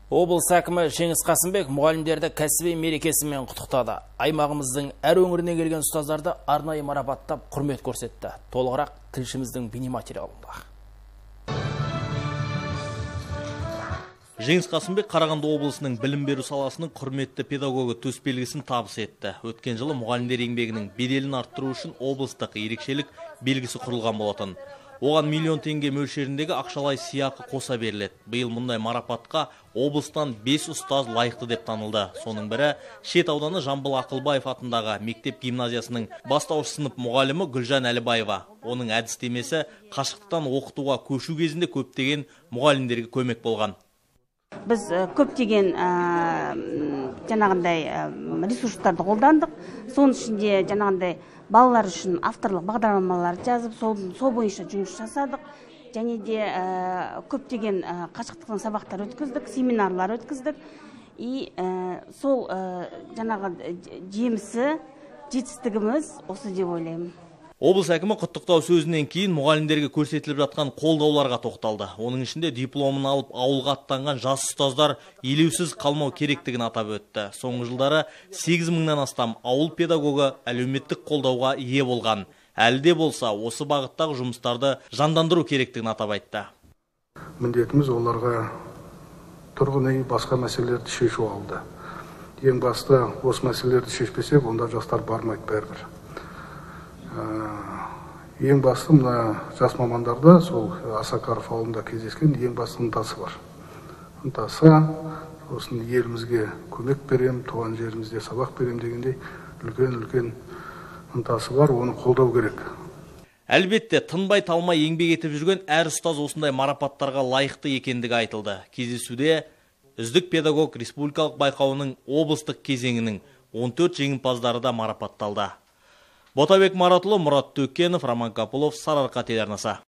Облыс әкімі Жеңіс Қасымбек мұғалімдерді кәсіби мерекесімен құттықтады. Аймағымыздың әр өңіріне келген ұстаздарды арнайы марапаттап құрмет көрсетті. Толығырақ тілшіміздің бейнематериалында. Жеңіс Қасымбек Қарағанды облысының білім беру саласының құрметті педагогі төсбелгісін табыс етті. Өткен жылы мұғалімдер еңбегінің беделін арттыру үшін облыстық ерекшелік белгісі құрылған болатын. Оған миллион теңге мөлшеріндегі ақшалай сыйақы қоса беріледі. Биыл мұндай марапатқа облыстан 5 ұстаз лайықты деп танылды. Соның бірі Шет ауданы Жамбыл Ақылбаев атындағы мектеп гимназиясының бастауыш сынып мұғалімі Гүлжан Әлібаева. Оның әдістемесі қашықтықтан оқытуға көшу кезінде көптеген мұғалімдерге көмек болған. Біз көптеген жаңағындай ресурстарды қолдандық. Соның ішінде жаңағындай балалар үшін авторлық бағдарламалар жазып, сол бойынша жұмыс жасадық. Және де көптеген қашықтықтан сабақтар өткіздік, семинарлар өткіздік. И сол жаңағы жемісі, жетістігіміз осы деп ойлаймын. Облыс әкімі құттықтау сөзінен кейін мұғалімдерге көрсетіліп жатқан қолдауларға тоқталды. Оның ішінде дипломын алып ауылға аттанған жас ұстаздар елеусіз қалмау керектігін атап өтті. Соңғы жылдары 8 мыңнан астам ауыл педагогі әлеуметтік қолдауға ие болған. Әлі де болса, осы бағыттағы жұмыстарды жандандыру керектігін атап айтты. Міндетіміз оларға тұрғын үй басқа мәселелерді шешу алды. Ең басты осы мәселелерді шешпесек, онда жастар бармайды бәрібір. Ең басты мына жас мамандарда сол Асакаров ауылында кездескен ең басты ынтасы бар. Ынтасы осын елімізге көмек берем, туған жерімізде сабақ берем дегендей үлкен ынтасы бар, оны қолдау керек. Әлбетте, тынбай талмай еңбек етіп жүрген әр ұстаз осындай марапаттарға лайықты екендігі айтылды. Кездесуде үздік педагог республикалық байқауының облыстық кезеңінің 14 жеңімпаздары да марапатталды. Ботабек Маратұлы, Мұрат Төкенов, Роман Капылов, Сарыарқа телеарнасы.